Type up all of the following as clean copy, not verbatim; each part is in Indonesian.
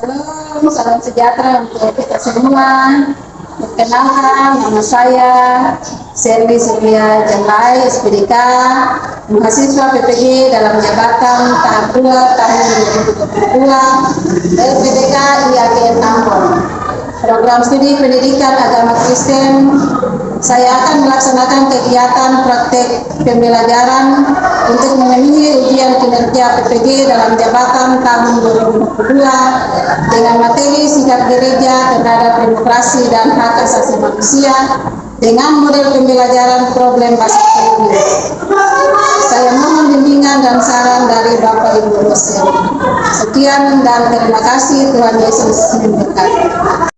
Halo, salam sejahtera untuk kita semua. Perkenalkan, nama saya Selvi Surya Jalai, SPDK, mahasiswa PPG dalam jabatan tahap 2 tahun 2022, LPDK IAGN Ambon. Program studi pendidikan agama Kristen. Saya akan melaksanakan kegiatan praktek pembelajaran untuk memenuhi ujian kinerja PPG dalam jabatan tahun 2022 dengan materi sikap gereja terhadap demokrasi dan hak asasi manusia dengan model pembelajaran problem bahasa Inggris. Saya mohon bimbingan dan saran dari Bapak Ibu dosen. Sekian dan terima kasih. Tuhan Yesus memberkati.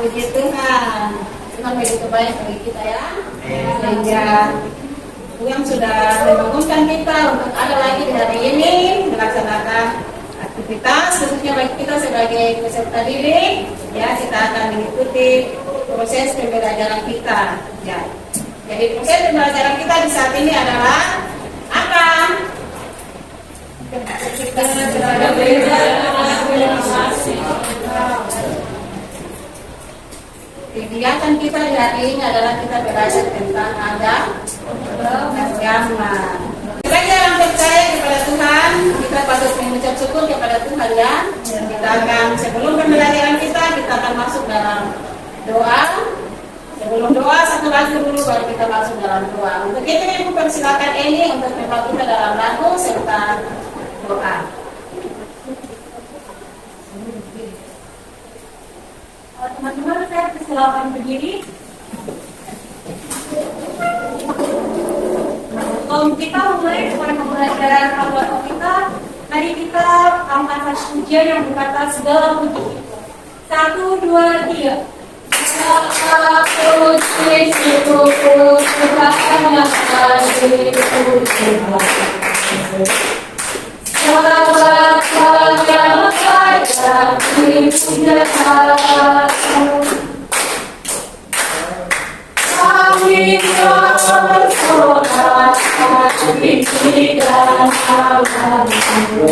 Puji Tuhan, Tuhan begitu baik bagi kita ya, sehingga Tuhan sudah membangunkan kita untuk ada lagi di hari ini melaksanakan aktivitas, khususnya bagi kita sebagai peserta didik. Ya, kita akan mengikuti proses pembelajaran kita. Ya, jadi proses pembelajaran kita di saat ini adalah apa? Kita terhadap kegiatan kita di hari ini adalah kita belajar tentang agama. Sebagai orang percaya kepada Tuhan, kita patut mengucap syukur kepada Tuhan ya. Kita akan sebelum pembelajaran kita akan masuk dalam doa. Sebelum doa satu lagu dulu baru kita masuk dalam doa. Untuk itu Ibu persilakan Eni untuk membantu kita dalam lagu serta doa. Teman-teman, saya persilakan berdiri. Kita mulai dengan pembelajaran agama kita. Mari kita angkat satu pujian yang berkata segala puji. 1, 2, 3. Segala puji syukur Tuhan yang kasih Tuhan. Sahabat yang sayang dipuja kami bersorak hati dan amanku.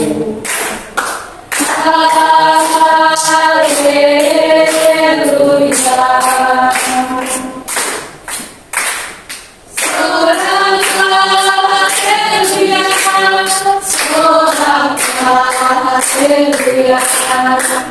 Haleluya. Haleluya.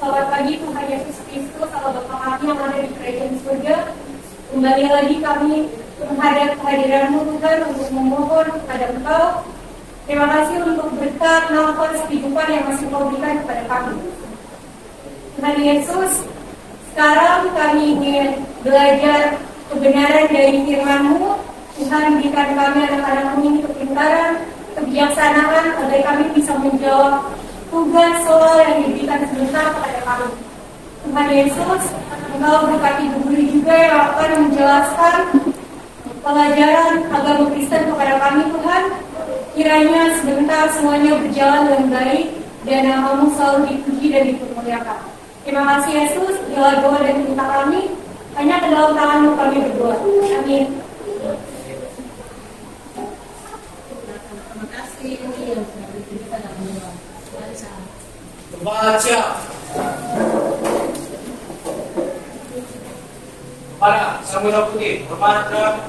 Selamat pagi Tuhan Yesus Kristus, Allah Bapa kami yang ada di kerajaan surga. Kembali lagi kami menghadap kehadiran-Mu Tuhan untuk memohon kepada Engkau. Terima kasih untuk berkat nafas kehidupan yang masih Kau berikan kepada kami. Tuhan Yesus, sekarang kami ingin belajar kebenaran dari firman-Mu. Tuhan, berikan kami anak-anak-Mu ini kepintaran, kebijaksanaan agar kami bisa menjawab tugas soal yang diberikan sebentar kepada kami. Tuhan Yesus, Engkau berkati guru juga yang akan menjelaskan pelajaran agama Kristen kepada kami Tuhan. Kiranya sebentar semuanya berjalan dengan baik dan nama-Mu selalu dipuji dan dipermuliakan. Terima kasih Yesus, biarlah doa dan minta kami hanya ke dalam tangan-Mu kami berdoa. Amin. Terima kasih yang sudah kita dalam doa. Baca pada Samudra Putih, bermadam,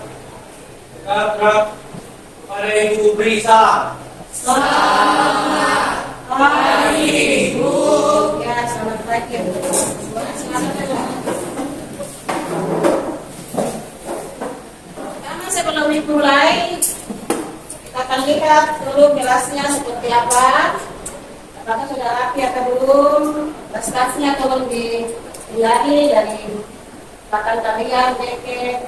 pada Ibu beri salam. Ya, selamat pagi. Pertama sebelum dimulai, kita akan lihat dulu gelasnya seperti apa. Apakah sudah rapi atau belum? Tas-tasnya tolong dihindari dari makan kalian, deket.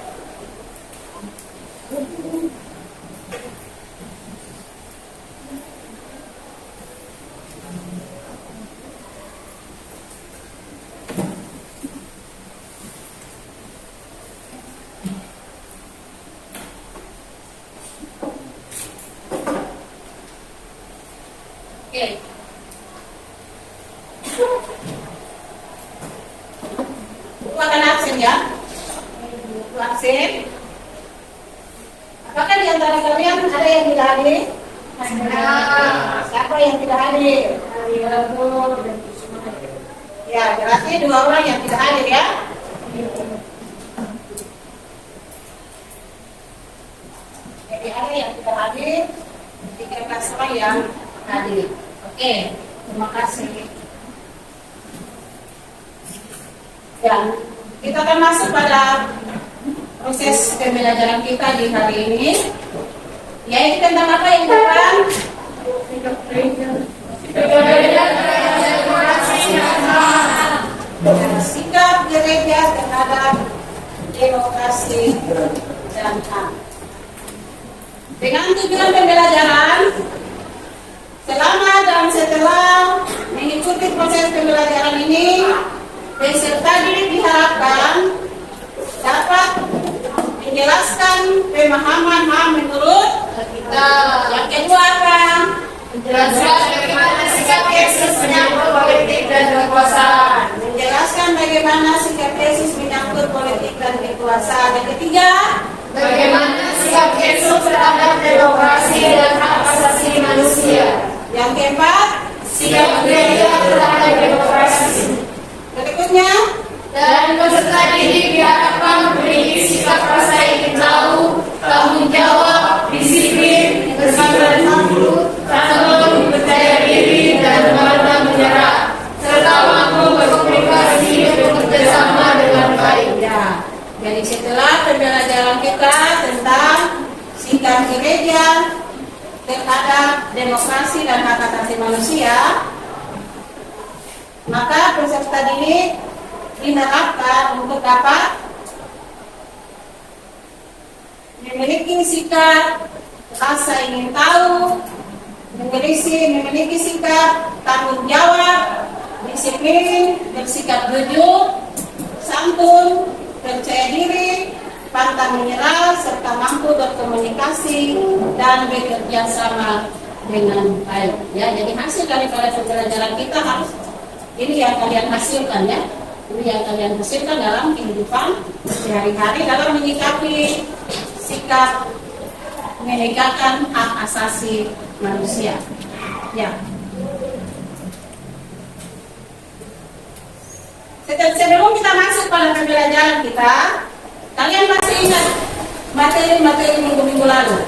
Oke. Buku akan absen ya. Buku absen. Apakah di antara kalian ada yang tidak hadir? Siapa yang tidak hadir? Ya, berarti 2 orang yang tidak hadir ya. Jadi ada yang tidak hadir, 13 orang yang hadir. Oke, terima kasih. Ya, kita akan masuk pada proses pembelajaran kita di hari ini, yaitu tentang apa yang depan? Sikap gereja terhadap demokrasi dan HAM. Dengan tujuan pembelajaran, selama dan setelah mengikuti proses pembelajaran ini, peserta didik diharapkan dapat menjelaskan pemahaman HAM menurut kita. Yang kedua apa? Menjelaskan bagaimana sikap Yesus menyangkut politik dan kekuasaan. Menjelaskan bagaimana sikap Yesus menyangkut politik dan kekuasaan. Yang ketiga, Bagaimana sikap Yesus terhadap demokrasi dan hak asasi manusia. yang keempat, Sikap gereja terhadap demokrasi. berikutnya, Dan peserta didik diharapkan memiliki sikap rasa ingin tahu, tanggung jawab, disiplin, bersabar mampu, tanggung, percaya diri, dan pantang menyerah, serta mampu berkomunikasi dan bekerjasama dengan baik. ya. Jadi setelah pembelajaran kita tentang sikap gereja terhadap demokrasi dan hak asasi manusia, maka peserta didik diharapkan untuk dapat memiliki sikap rasa ingin tahu, memiliki sikap tanggung jawab, disiplin, bersikap jujur, santun, percaya diri, pantang menyerah, serta mampu berkomunikasi dan bekerja sama dengan baik. Ya, jadi hasil daripada pembelajaran kita harus ini yang kalian hasilkan ya. Ini yang kalian hasilkan dalam kehidupan sehari-hari dalam menyikapi sikap menegakkan hak asasi manusia. Ya. Sebelum kita masuk pada pembelajaran kita, kalian masih ingat materi-materi minggu-minggu lalu?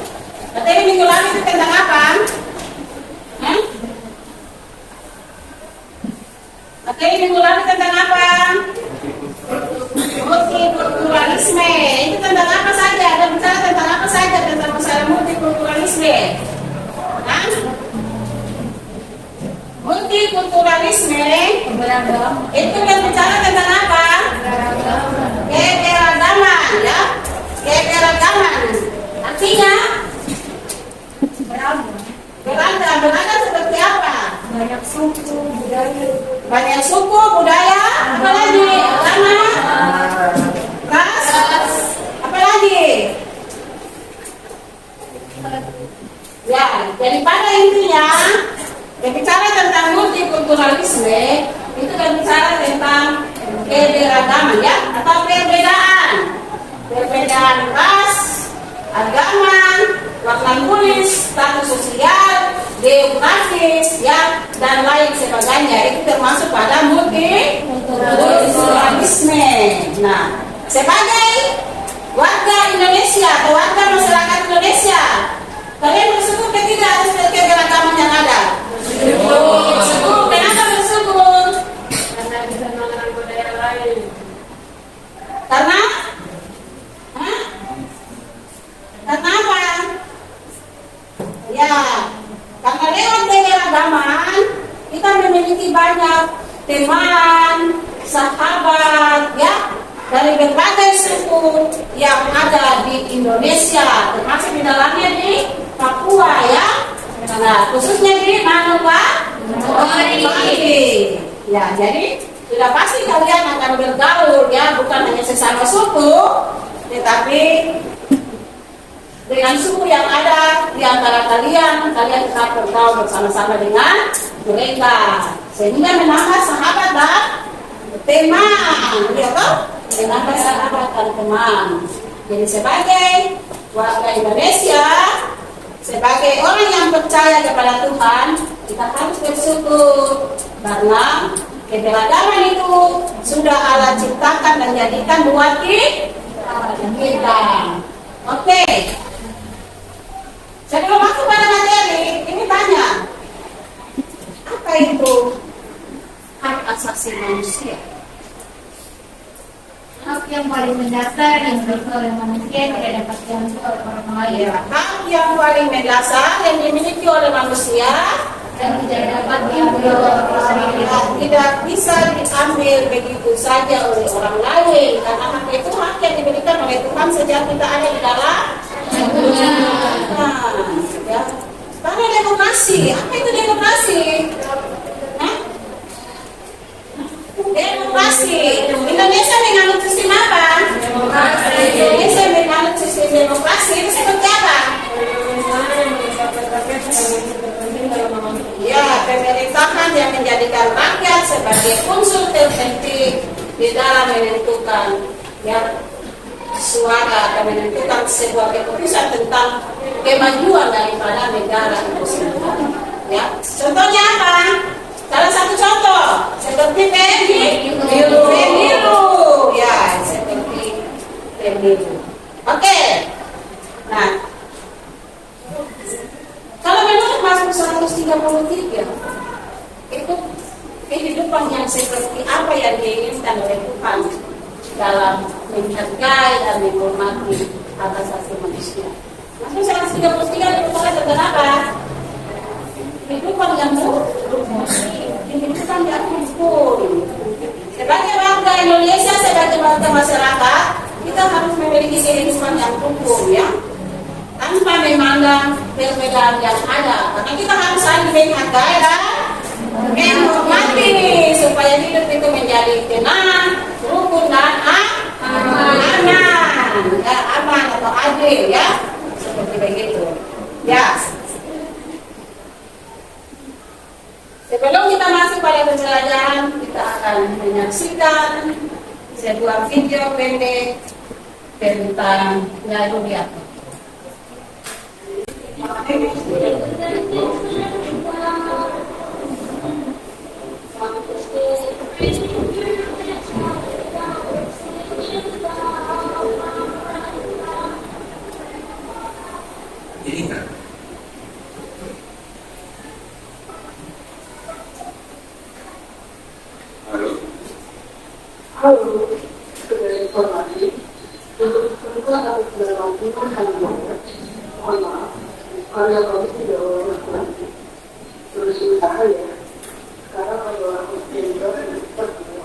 Materi minggu lalu itu tentang apa? Materi minggu lalu tentang apa? Multikulturalisme. Itu tentang apa saja? Ada bicara tentang apa saja tentang masalah multikulturalisme? Multikulturalisme itu berbicara tentang apa? Keberagaman, ya. Keberagaman. Artinya beragam seperti apa? Banyak suku, budaya. Banyak suku, budaya, apalagi agama, ras, apalagi. Ya, jadi pada intinya berbicara tentang multikulturalisme itu berbicara tentang keberagaman ya, atau perbedaan ras, agama, warna kulit, status sosial, geografis ya, dan lain sebagainya. Itu termasuk pada multikulturalisme. Nah, sebagai warga Indonesia atau warga masyarakat Indonesia, kalian bersyukur tidak atas keberagaman kita memiliki banyak teman, sahabat, ya, dari berbagai suku yang ada di Indonesia, termasuk di dalamnya di Papua, ya. Nah, khususnya di Manokwari. Ya, jadi sudah pasti kalian akan bergaul, ya, bukan hanya sesama suku, tetapi dengan suku yang ada di antara kalian tetap bergaul bersama-sama dengan mereka, sehingga menambah sahabat dan teman, ya toh? Menambah sahabat dan teman. Jadi sebagai warga Indonesia, sebagai orang yang percaya kepada Tuhan, kita harus bersyukur karena keberagaman itu sudah Allah ciptakan dan jadikan buat kita. Oke. Sebelum masuk pada materi, ini tanya, apa itu hak asasi manusia? Hak yang paling mendasar yang dimiliki oleh manusia tidak dapat diambil oleh orang lain. Ya, hak yang paling mendasar yang dimiliki oleh manusia Dan tidak dapat diambil oleh orang lain. tidak bisa diambil begitu saja oleh orang lain, karena hak itu hak yang diberikan oleh Tuhan sejak kita ada di dalam dunia. Nah, ya. Karena demokrasi, apa itu demokrasi? Hah? Demokrasi. Indonesia menganut sistem apa? Indonesia menganut sistem demokrasi itu seperti apa? Ya, pemerintahan yang menjadikan rakyat sebagai unsur terpenting di dalam menentukan, ya, suara dan menentukan sebuah keputusan tentang kemajuan daripada negara itu sendiri. Ya, contohnya apa? Salah satu contoh seperti pemilu, ya, seperti pemilu. Oke. Nah, kalau menurut Mazmur 133 itu kehidupan yang seperti apa yang diinginkan oleh Tuhan dalam menghargai dan menghormati hak asasi manusia. Mazmur 133 itu tentang apa? Kehidupan yang kehidupan yang hukum. Sebagai warga Indonesia, sebagai warga masyarakat, kita harus memiliki kehidupan yang hukum, ya, tanpa memandang perbedaan yang ada. Karena kita harus saling menghargai dan menghormati supaya hidup itu menjadi tenang, rukun dan aman, ya, aman atau adil, ya, seperti begitu. Ya. Sebelum kita masuk pada pembelajaran, kita akan menyaksikan sebuah video pendek tentang Yahudiat. Halo, sebagai informasi untuk kebutuhan atau keberlanjutan kalian, mohon maaf, karya kami tidak melakukan solusi usaha, ya. Sekarang kalau aku tinggal di Papua.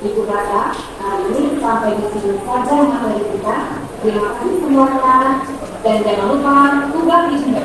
Ibu Bapak, hari ini sampai di sini saja materi kita. Terima kasih semuanya dan jangan lupa tugas di sini.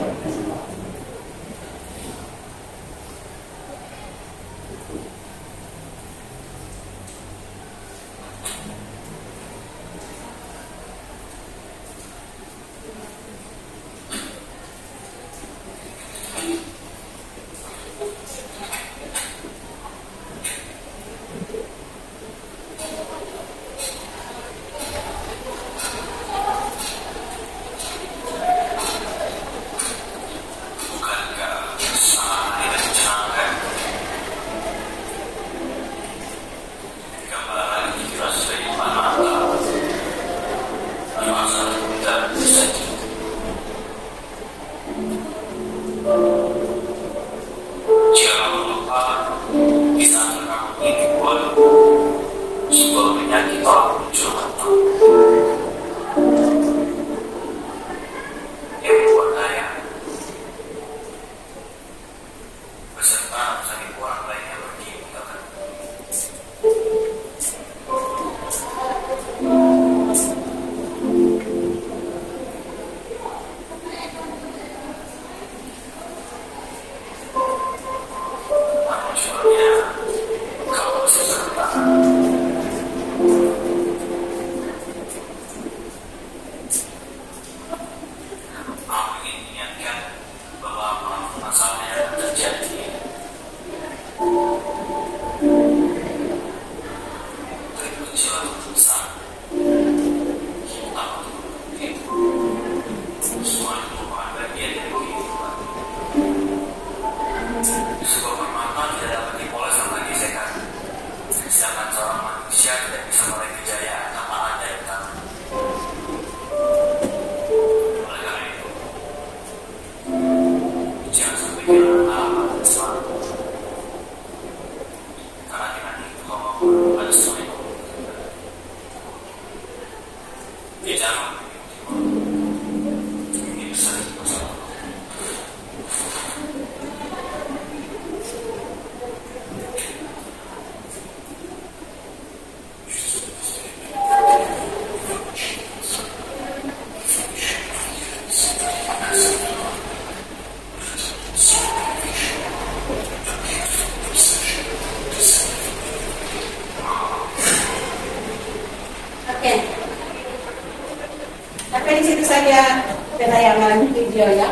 Sampai di situ saja penayangan video ya.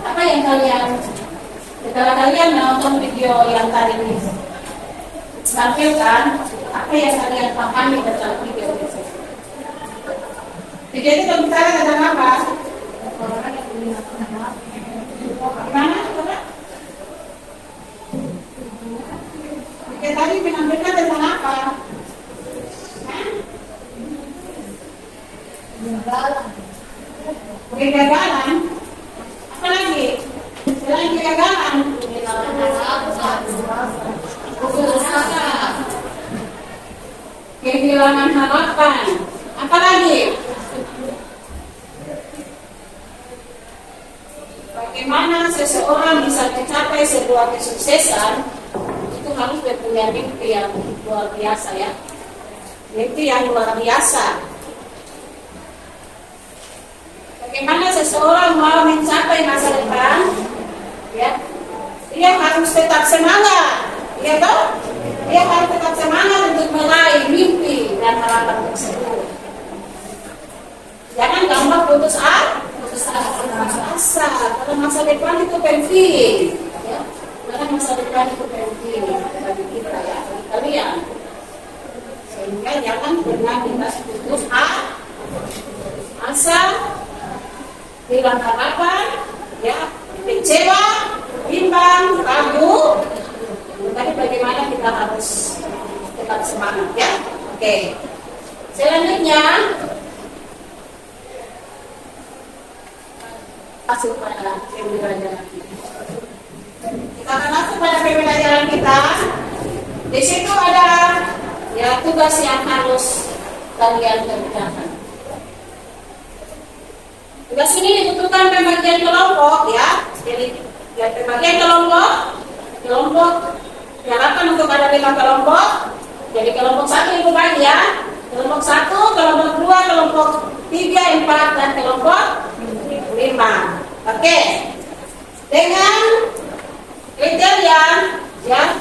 Apa yang kalian, setelah kalian menonton video yang tadi ditampilkan, apa yang kalian pahami tentang video itu? Video itu berbicara tentang apa? Gimana? Video tadi menampilkan tentang apa? Kegagalan. Apa lagi? Selain kegagalan, kehilangan harapan. Apa lagi? Bagaimana seseorang bisa mencapai sebuah kesuksesan? Itu harus punya mimpi yang luar biasa ya. Mimpi yang luar biasa. Bagaimana seseorang mau mencapai masa depan, ya, dia harus tetap semangat, ya toh? Dia harus tetap semangat untuk meraih mimpi dan harapan tersebut. Jangan gampang putus asa, karena masa depan itu penting, ya. Karena masa depan itu penting bagi kita ya, bagi kalian. Sehingga jangan pernah kita putus asa, hilang harapan, ya, kecewa, bimbang, ragu. Tapi bagaimana kita harus tetap semangat ya. Oke. Selanjutnya masuk pada pembelajaran kita. Kita akan masuk pada pembelajaran kita. Di situ ada ya tugas yang harus kalian kerjakan. Tugas ini dibutuhkan pembagian kelompok ya. Jadi pembagian kelompok diharapkan untuk ada 5 kelompok Jadi kelompok 1 Ibu bagi ya. Kelompok 1, kelompok 2, kelompok 3, 4, dan kelompok 5. Oke. Dengan kriteria ya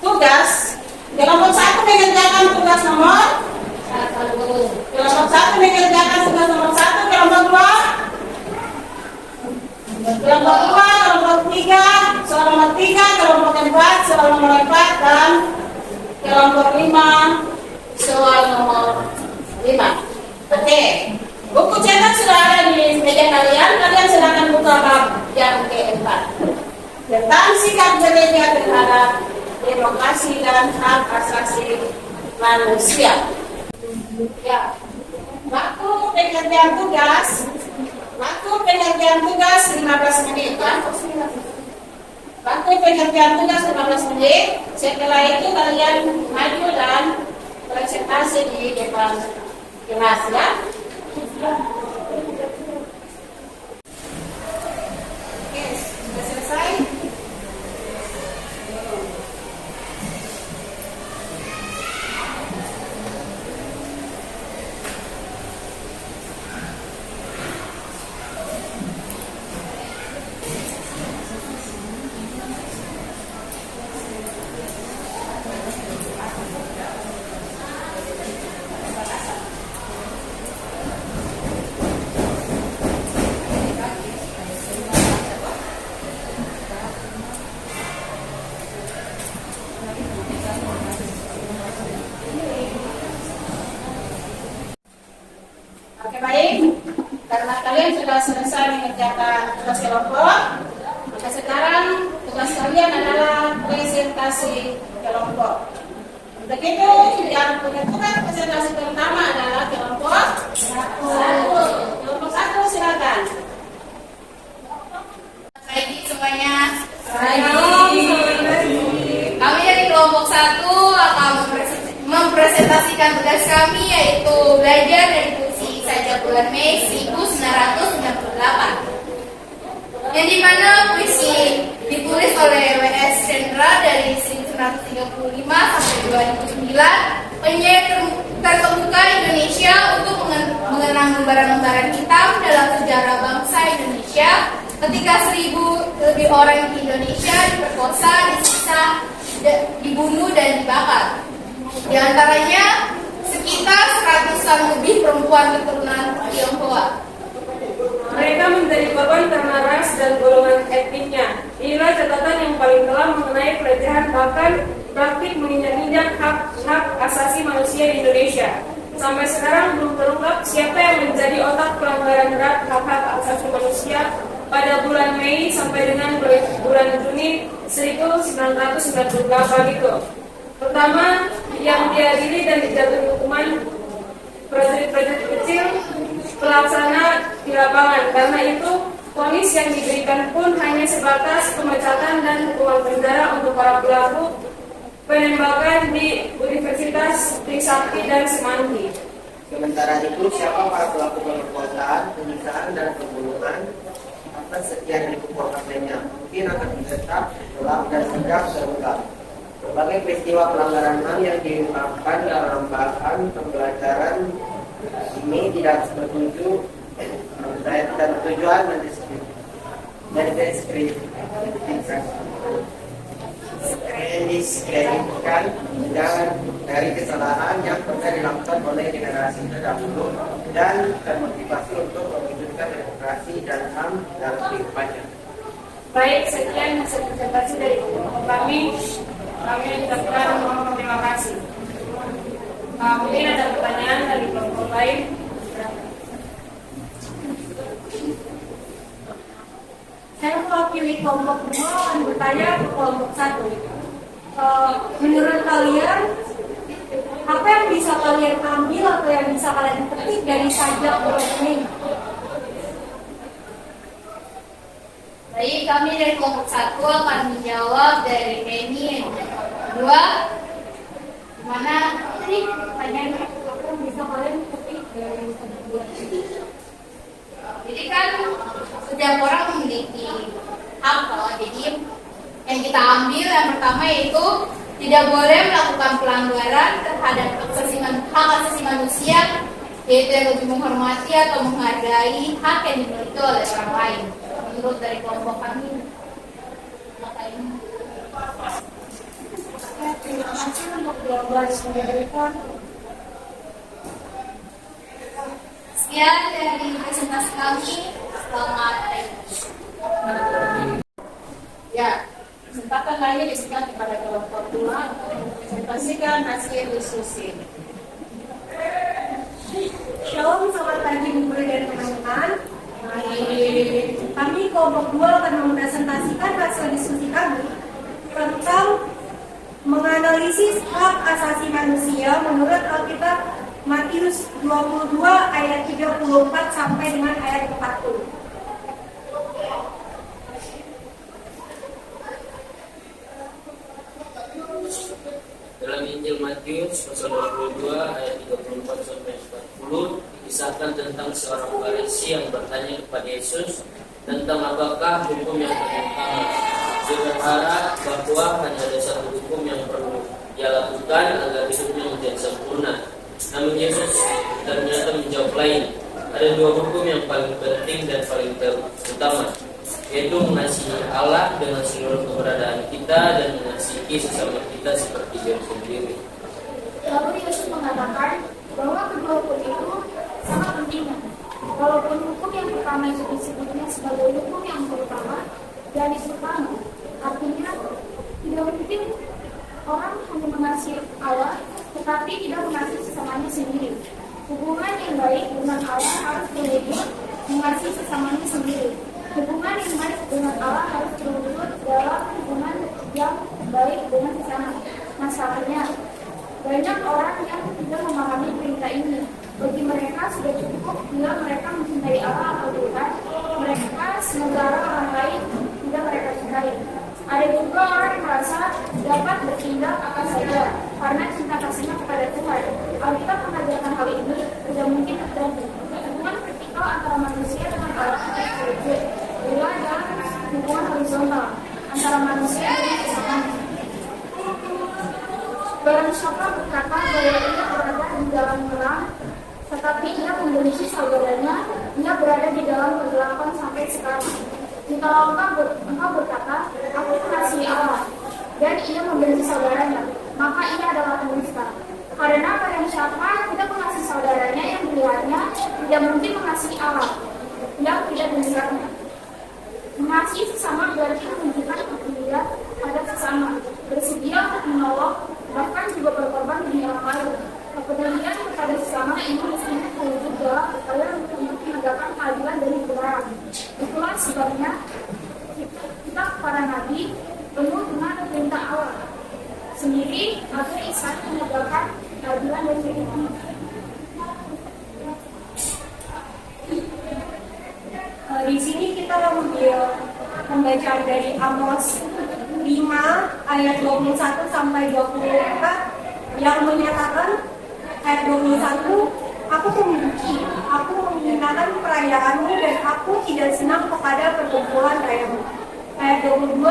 tugas, kelompok 1 mengerjakan tugas nomor 1. Kelompok 1 mengerjakan tugas nomor 1, kelompok 2, kelompok 2, kelompok 3, soal nomor 3, kelompok 4, soal nomor 4, dan kelompok 5, soal nomor 5. Oke. Buku cetak sudah ada di meja kalian. Kalian silakan buka bab yang keempat tentang sikap gereja terhadap demokrasi dan hak asasi manusia. Ya. Waktu pengerjaan tugas 15 menit ya. Waktu pengerjaan tugas 15 menit. Setelah itu kalian maju dan presentasi di depan kelas ya. Oke, sudah selesai. Oke baik, karena kalian sudah selesai mengerjakan tugas kelompok, maka sekarang tugas kalian adalah presentasi kelompok. Untuk itu yang punya tugas presentasi pertama adalah kelompok 1. Kelompok 1 silakan. Pagi semuanya. Pagi. Kami dari kelompok 1 akan mempresentasikan tugas kami, yaitu belajar dari puisi Saja Bulan Mei 1998, yang dimana puisi ditulis oleh W.S. Chandra dari 1935 sampai 2009, penyair terkemuka Indonesia untuk mengenang lembaran-lembaran hitam dalam sejarah bangsa Indonesia ketika 1.000 lebih orang di Indonesia diperkosa, disiksa, dibunuh dan dibakar. Di antaranya sekitar 100-an lebih perempuan keturunan Tionghoa. Mereka menjadi korban karena ras dan golongan etniknya. Inilah catatan yang paling kelam mengenai pelecehan bahkan praktik menginjak-injak hak asasi manusia di Indonesia. Sampai sekarang belum terungkap siapa yang menjadi otak pelanggaran berat hak asasi manusia pada bulan Mei sampai dengan bulan Juni 1998 itu. Pertama, yang diadili dan dijatuhi hukuman prajurit-prajurit kecil pelaksana di lapangan. Karena itu, vonis yang diberikan pun hanya sebatas pemecatan dan hukuman penjara untuk para pelaku penembakan di Universitas Trisakti dan Semanggi. Sementara itu, siapa para pelaku pemerkosaan, penyiksaan, dan pembunuhan atas sekian ribu korban lainnya mungkin akan ditetap, gelap, dan segera terungkap. Berbagai peristiwa pelanggaran HAM yang diungkapkan dalam bahan pembelajaran ini tidak bertujuan mendiskreditkan dan dari kesalahan yang pernah dilakukan oleh generasi terdahulu dan termotivasi untuk mewujudkan demokrasi dan HAM dalam kehidupannya. Baik, sekian presentasi dari kami. Kami ucapkan mohon terima kasih. Mungkin ada pertanyaan dari kelompok lain. Saya mewakili kelompok 2 akan bertanya ke kelompok 1. Menurut kalian, apa yang bisa kalian ambil atau yang bisa kalian petik dari sajak bulan Mei? Baik, kami dari kelompok 1 akan menjawab dari Eni. Yang kedua, gimana sih pertanyaannya? Apa yang bisa kalian petik dari sajak bulan Mei? Jadi kan setiap orang memiliki hak. Jadi yang kita ambil yang pertama yaitu tidak boleh melakukan pelanggaran terhadap hak asasi manusia, yaitu yang lebih menghormati atau menghargai hak yang dimiliki oleh orang lain. Menurut dari kelompok kami, terima kasih untuk jawaban. sekian dari presentasi kami. Selamat Ya, kesempatan lagi diberikan kepada kelompok 2 untuk mempresentasikan hasil diskusi. Shalom, selamat pagi Ibu dan teman-teman. Kami kelompok 2 akan mempresentasikan hasil diskusi kami tentang menganalisis hak asasi manusia menurut Alkitab Matius 22 ayat 34 sampai dengan ayat 40. Dalam Injil Matius pasal 22 ayat 34 sampai 40 dikisahkan tentang seorang Farisi yang bertanya kepada Yesus tentang apakah hukum yang paling utama. Dia berharap bahwa hanya ada satu hukum yang perlu dia lakukan agar hidupnya menjadi sempurna. Namun Yesus ternyata menjawab lain. Ada dua hukum yang paling penting dan paling utama, yaitu mengasihi Allah dengan seluruh keberadaan kita dan mengasihi sesama kita seperti diri sendiri. Lalu Yesus mengatakan bahwa kedua hukum itu sangat penting. Walaupun hukum yang pertama itu disebutnya sebagai hukum yang pertama dan utama, artinya tidak mungkin orang hanya mengasihi Allah tetapi tidak mengasihi sesamanya sendiri. Hubungan yang baik dengan Allah harus terwujud mengasihi sesamanya sendiri. Hubungan yang baik dengan Allah harus terwujud dalam hubungan yang baik dengan sesama. Masalahnya, banyak orang yang tidak memahami perintah ini. Bagi mereka sudah cukup bila mereka mencintai Allah atau Tuhan. Mereka sementara orang lain tidak mereka cintai. Ada juga orang yang merasa dapat bertindak apa saja karena cinta kasihnya kepada Tuhan. Alkitab mengajarkan hal ini tidak mungkin terjadi. Hubungan vertikal antara manusia dengan Allah harus terwujud. Bila dalam hubungan horizontal antara manusia dan sesama. Barang siapa berkata bahwa ia berada di dalam terang, tetapi ia membenci saudaranya, ia berada di dalam kegelapan sampai sekarang. Jika engkau berkata, aku mengasihi Allah, dan ia membenci saudaranya, maka ia adalah pendusta. Karena barang siapa tidak mengasihi saudaranya yang dilihatnya, tidak mungkin mengasihi Allah yang tidak dilihatnya. Mengasihi sesama berarti menunjukkan kepedulian pada sesama, bersedia untuk menolong, bahkan juga berkorban demi orang lain. Kepedulian kepada sesama ini mestinya terwujud dalam upaya untuk menegakkan keadilan dan kebenaran. Itulah sebabnya kitab para nabi penuh dengan perintah Allah sendiri agar Israel menegakkan keadilan dan kebenaran. Di sini kita mengambil pembacaan dari Amos 5 ayat 21 sampai 24 yang menyatakan ayat 21, aku membenci, aku menghinakan perayaanmu dan aku tidak senang kepada perkumpulan rayamu. Ayat 22,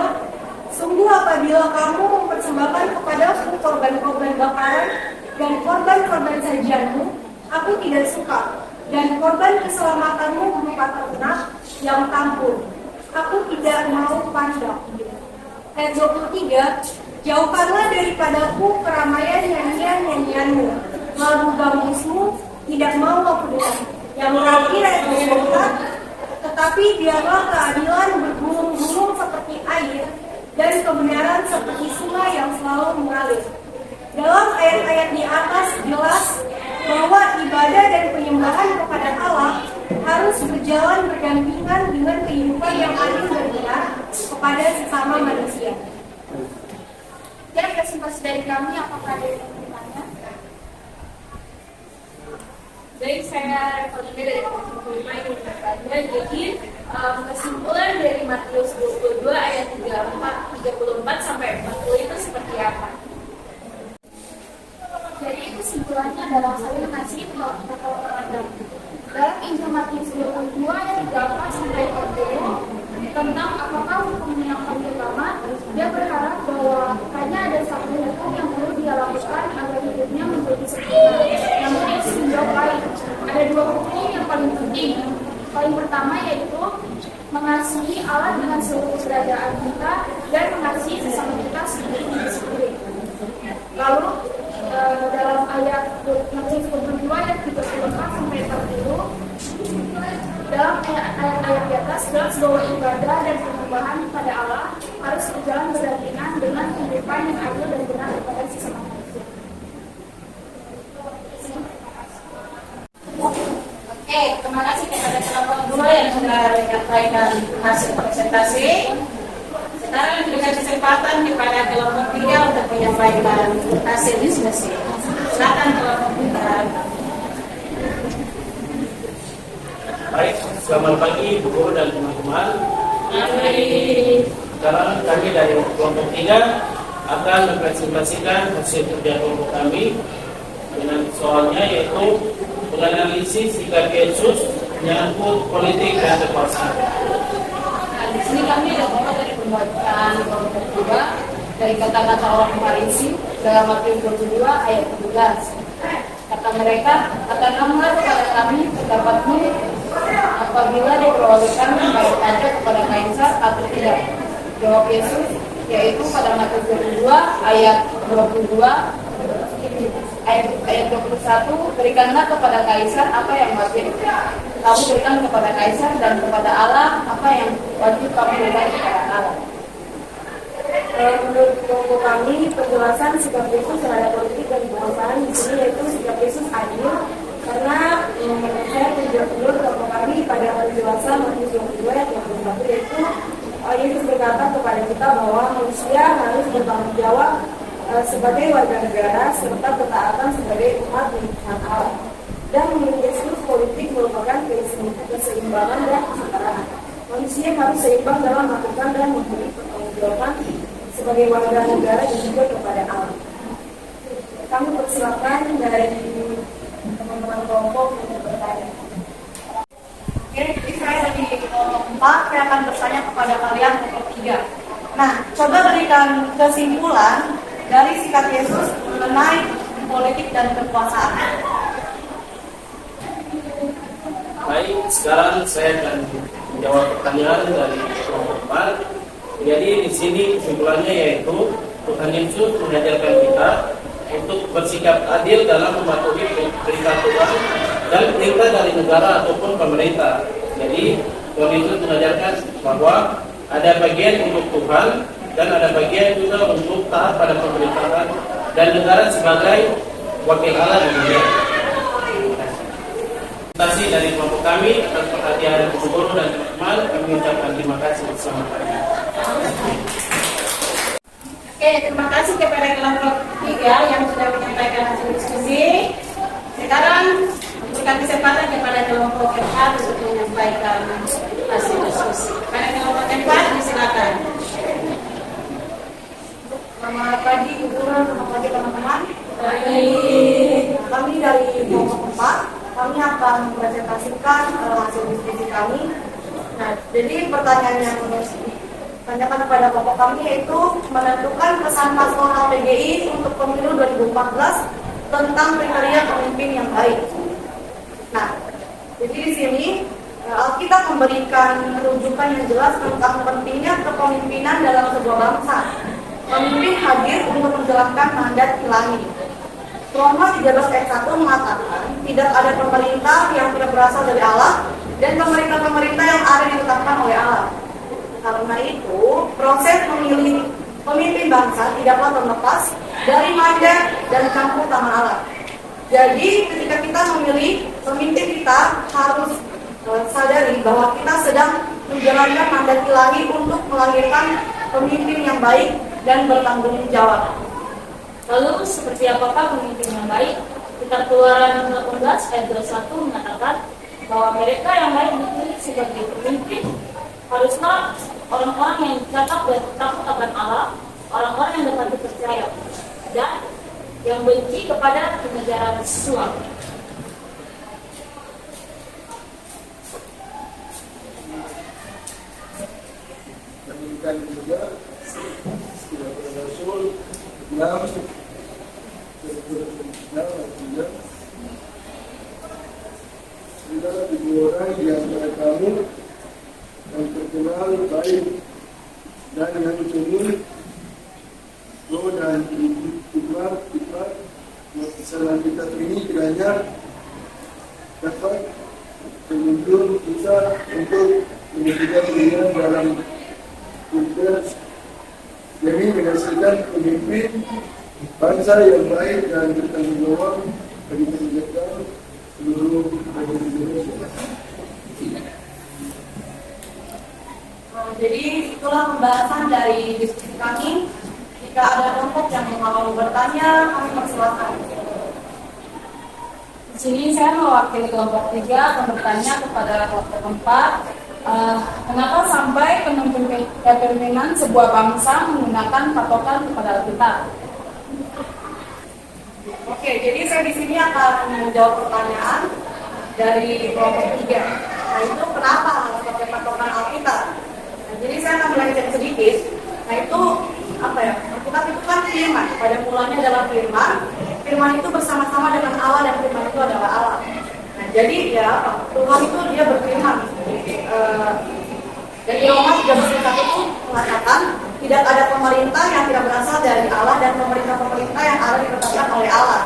sungguh apabila kamu mempersembahkan kepadaku korban-korban bakaran dan korban-korban sajianmu, aku tidak suka, dan korban keselamatanmu berupa ternak yang tampil, aku tidak mau pandang. Ayat 23, jauhkanlah daripadaku keramaian nyanyian-nyanyianmu, lagu gambusmu tidak mau aku dengar. Yang terakhir ayat 24, tetapi biarlah keadilan bergulung-gulung seperti air dan kebenaran seperti sungai yang selalu mengalir. Dalam ayat-ayat di atas jelas bahwa ibadah dan penyembahan kepada Allah harus berjalan berdampingan dengan kehidupan yang adil dan benar kepada sesama manusia. Dan presentasi dari kami, apakah ada yang bertanya? Baik, saya Rekonime dari kelompok 5 yang bertanya. Jadi kesimpulan dari Matius 22 ayat 34 sampai 40 itu seperti apa? Jadi kesimpulannya adalah saling mengasihi kalau orang. Dalam Injil Matius 22 ayat 34 sampai 40 tentang apakah hukum yang paling utama, dia berharap bahwa hanya ada satu hukum Poin pertama yaitu mengasihi Allah dengan seluruh keberadaan kita dan mengasihi sesama kita seperti diri sendiri. Lalu dalam ayat Mazmur 22 ayat 34 sampai 40, dalam ayat-ayat di atas jelas bahwa ibadah dan penyembahan kepada Allah harus berjalan berdampingan dengan kehidupan yang adil dan benar kepada sesama manusia. Oke, terima kasih kepada kelompok 2 yang sudah menyampaikan hasil presentasi. Sekarang diberikan kesempatan kepada kelompok 3 untuk menyampaikan hasil diskusi. Silakan kelompok 3. Baik, selamat pagi Bu Guru dan teman-teman. Sekarang kami dari kelompok 3 akan mempresentasikan hasil kerja kelompok kami dengan soalnya yaitu menganalisis sikap Yesus menyangkut politik dan kekuasaan. Nah, di sini kami ada beberapa dari pembacaan kelompok 2 dari kata-kata orang Farisi dalam Matius 22 ayat 17. Kata mereka, katakanlah kepada kami pendapatmu apabila diperolehkan membayar pajak kepada kaisar atau tidak. Jawab Yesus, yaitu pada Matius 22 ayat 22 ayat 21, berikanlah kepada kaisar apa yang wajib kamu berikan kepada kaisar, dan kepada Allah apa yang wajib kamu berikan kepada Allah. Menurut kelompok kami, penjelasan sikap Yesus terhadap politik dan kekuasaan di sini yaitu sikap Yesus adil, karena menurut saya menurut kelompok kami pada penjelasan Matius 22 ayat 21 yaitu Yesus berkata kepada kita bahwa manusia harus bertanggung jawab sebagai warga negara serta ketaatan sebagai umat di hadapan Allah. Dan menurut Yesus politik merupakan keseimbangan dan kesetaraan. Manusia harus seimbang dalam melakukan dan memberi pertanggungjawaban sebagai warga negara dan juga kepada Allah. Kami persilakan dari teman-teman kelompok untuk bertanya. Oke, jadi saya dari kelompok 4, saya akan bertanya kepada kalian kelompok 3. Nah, coba berikan kesimpulan dari sikap Yesus mengenai politik dan kekuasaan. Baik, sekarang saya akan menjawab pertanyaan dari kelompok 4. Jadi di sini kesimpulannya yaitu Tuhan Yesus mengajarkan kita untuk bersikap adil dalam mematuhi perintah Tuhan dan perintah dari negara ataupun pemerintah. Jadi Tuhan Yesus mengajarkan bahwa ada bagian untuk Tuhan dan ada bagian juga untuk taat pada pemerintahan dan negara sebagai wakil Allah di dunia. Terima kasih dari kelompok kami atas perhatian Bu Guru dan teman-teman. Kami ucapkan terima kasih. Selamat pagi. Oke, terima kasih kepada kelompok 3 yang sudah menyampaikan hasil diskusi. Sekarang berikan kesempatan kepada kelompok 4 untuk menyampaikan hasil diskusi. Kepada kelompok 4, disilakan. Selamat pagi Bu Guru, selamat pagi teman-teman. Kami dari kelompok 4, kami akan mempresentasikan hasil diskusi kami. Nah, jadi pertanyaan yang ditanyakan kepada kelompok kami yaitu menentukan pesan paslon LPGI untuk pemilu 2014 tentang kriteria pemimpin yang baik. Nah, jadi di sini Alkitab memberikan rujukan yang jelas tentang pentingnya kepemimpinan dalam sebuah bangsa. Pemimpin hadir untuk menjalankan mandat ilahi. Roma 13 ayat 1 mengatakan tidak ada pemerintah yang tidak berasal dari Allah dan pemerintah-pemerintah yang ada ditetapkan oleh Allah. Karena itu, proses memilih pemimpin bangsa tidaklah terlepas dari mandat dan campur tangan Allah. Jadi, ketika kita memilih pemimpin, kita harus sadari bahwa kita sedang menjalankan mandat ilahi untuk melahirkan pemimpin yang baik dan bertanggung jawab. Lalu seperti apakah pemimpin yang baik? Kitab Keluaran 18 ayat 21 mengatakan bahwa mereka yang baik dipilih sebagai pemimpin haruslah orang-orang yang cakap dan takut akan Allah, orang-orang yang dapat dipercaya, dan yang benci kepada kenegaraan seksual. Dan juga Rasul dalam ada 2 orang di antara kamu yang terkenal baik dan yang umum, dan hikmat kesalahan kita ini kiranya dapat menuntun kita untuk menjadikan dirinya dalam tugas demi menghasilkan pemimpin bangsa yang baik dan bertanggung jawab bagi kesejahteraan seluruh rakyat Indonesia. Jadi itulah pembahasan dari diskusi kami. Jika ada kelompok yang mau bertanya, kami persilakan. Di sini saya mewakili kelompok 3 akan bertanya kepada kelompok 4. Kenapa sampai kepemimpinan sebuah bangsa menggunakan patokan kepada Alkitab? Oke, jadi saya di sini akan menjawab pertanyaan dari kelompok 3. Nah, itu kenapa harus pakai patokan Alkitab? Nah, jadi saya akan melenceng sedikit. Nah, itu apa ya? Alkitab itu kan firman. Pada mulanya adalah firman. Firman itu bersama-sama dengan Allah dan firman itu adalah Allah. Nah, jadi ya Tuhan itu dia berfirman. Dan Yohanes 13:1 itu mengatakan tidak ada pemerintah yang tidak berasal dari Allah dan pemerintah-pemerintah yang ada ditetapkan oleh Allah.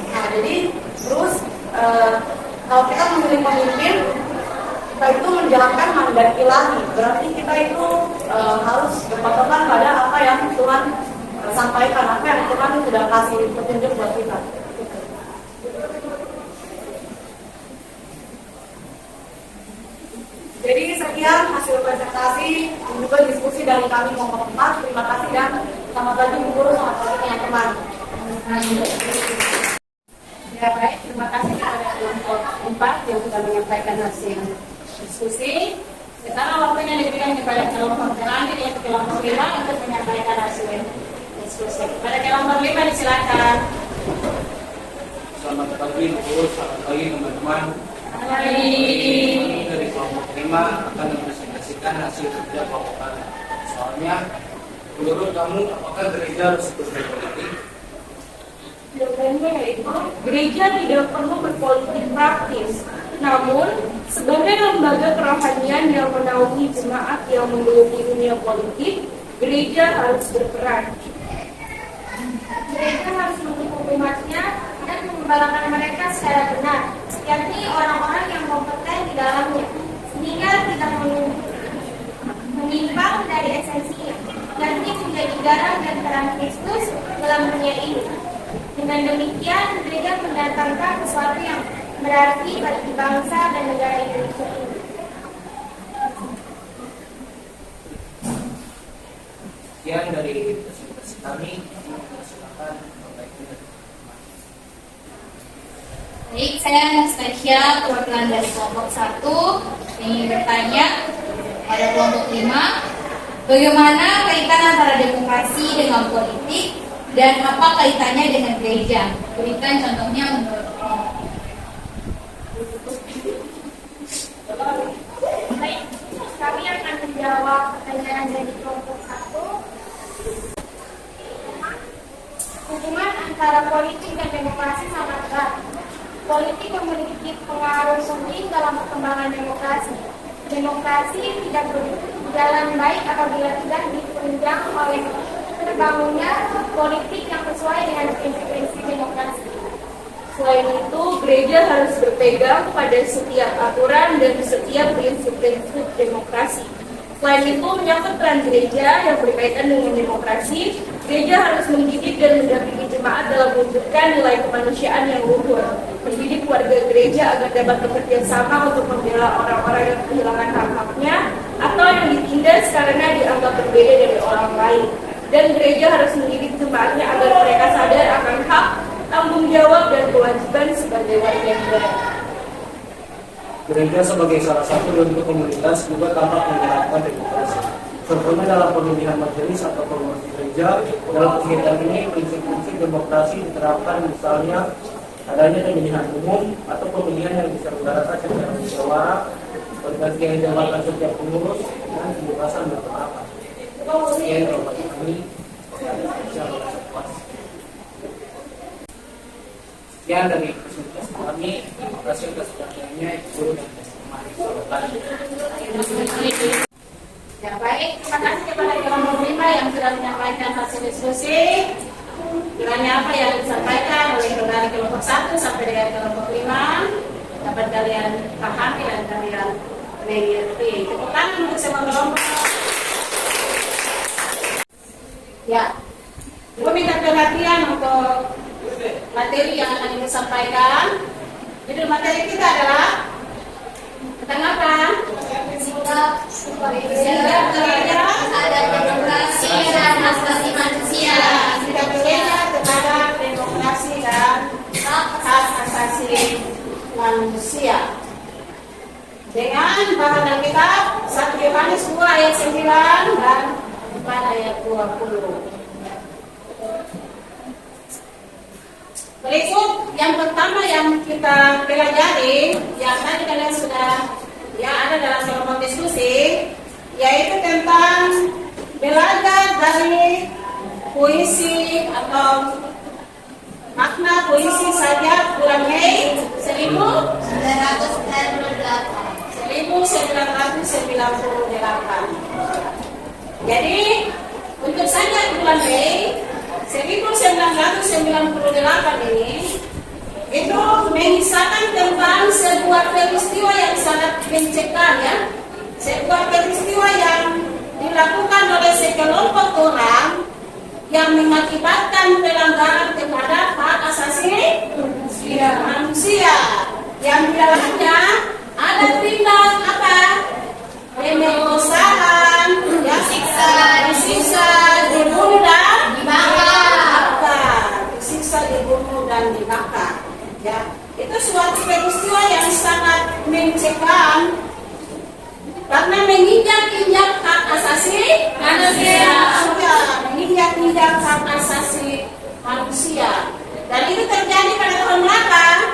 Nah, jadi terus kalau kita memilih pemimpin, kita itu menjalankan mandat ilahi. Berarti kita itu harus berpatokan pada apa yang Tuhan sampaikan, apa yang Tuhan sudah kasih petunjuk buat kita. Jadi sekian hasil presentasi dan juga diskusi dari kami kelompok 4. Terima kasih dan selamat pagi Bu Guru, selamat pagi teman-teman. Ya baik, terima kasih kepada kelompok 4 yang sudah menyampaikan hasil diskusi. Sekarang waktunya diberikan kepada kelompok selanjutnya yaitu kelompok 5 untuk menyampaikan hasil diskusi. Kepada kelompok 5 disilakan. Selamat pagi Bu, selamat pagi teman-teman. Baik. Dari kelompok 5 akan mempresentasikan hasil kerja kelompok kami. Soalnya, menurut kamu apakah gereja harus berpolitik? Jawabannya yaitu gereja tidak perlu berpolitik praktis. Namun, sebagai lembaga kerohanian yang menaungi jemaat yang menggeluti dunia politik, gereja harus berperan. Gereja harus mendukung umatnya dan mengembalakan mereka secara benar, yakni orang-orang yang kompeten di dalamnya, sehingga tidak menyimpang dari esensinya, yakni menjadi garam dan terang Kristus dalam dunia ini. Dengan demikian, gereja mendatangkan sesuatu yang berarti bagi bangsa dan negara Indonesia ini. Sekian dari presentasi kami. Silakan. Baik, saya Anastasia, perwakilan dari kelompok 1 ingin bertanya pada kelompok 5, bagaimana kaitan antara demokrasi dengan politik dan apa kaitannya dengan gereja? Berikan contohnya menurut Baik, kami akan menjawab pertanyaan dari kelompok 1. Hubungan antara politik dan demokrasi sangat erat. Politik memiliki pengaruh penting dalam perkembangan demokrasi. Demokrasi tidak berjalan baik apabila tidak ditunjang oleh terbangunnya politik yang sesuai dengan prinsip-prinsip demokrasi. Selain itu, gereja harus berpegang pada setiap aturan dan setiap prinsip-prinsip demokrasi. Selain itu, menyangkut peran gereja yang berkaitan dengan demokrasi, gereja harus mendidik dan mendampingi jemaat dalam mewujudkan nilai kemanusiaan yang luhur, mendidik warga gereja agar dapat bekerja sama untuk membela orang-orang yang kehilangan hak-haknya atau yang ditindas karena dianggap berbeda dari orang lain. Dan gereja harus mendidik jemaatnya agar mereka sadar akan hak, tanggung jawab, dan kewajiban sebagai warga negara. Gereja sebagai salah satu bentuk komunitas juga tampak menerapkan demokrasi. Contohnya dalam pemilihan majelis atau pengurus gereja, dalam kegiatan ini prinsip-prinsip demokrasi diterapkan, misalnya adanya pemilihan umum atau pemilihan yang diselenggarakan secara musyawarah, pergantian jabatan setiap pengurus, dan kebebasan berpendapat. Sekian jawaban kami. Sekian dari presentasi kami. Terima kasih atas perhatiannya. Ya baik, terima kasih kepada kelompok 5 yang sudah menyampaikan hasil diskusi. Kiranya apa yang disampaikan oleh dari kelompok 1 sampai dengan kelompok 5 dapat kalian pahami dan kalian mengerti. Tepuk tangan untuk semua kelompok. Ya, gue minta perhatian untuk materi yang akan disampaikan. Judul materi kita adalah tentang apa? Sikap berbeda ada demokrasi dan hak asasi manusia. Sikap berbeda terhadap demokrasi dan hak asasi manusia. Dengan bahan Alkitab 1 Yohanes 2 ayat 9 dan 4 ayat 20. Berikut yang pertama yang kita pelajari, yang tadi kalian sudah ada dalam kelompok diskusi, yaitu tentang belajar dari puisi atau makna puisi sajak bulan Mei 1998. Jadi untuk sajak bulan Mei 1998 ini itu mengisahkan tentang sebuah peristiwa yang sangat mencekam, ya, sebuah peristiwa yang dilakukan oleh sekelompok orang yang mengakibatkan pelanggaran terhadap hak asasi manusia, yang di dalamnya ada tindak apa? Pemerkosaan, ya, disiksa, dibunuh dan dibakar, disiksa, dibunuh dan dibakar. Ya, itu suatu peristiwa yang sangat mencekam karena menginjak-injak hak asasi manusia, menginjak-injak hak asasi manusia. Dan itu terjadi pada tahun berapa?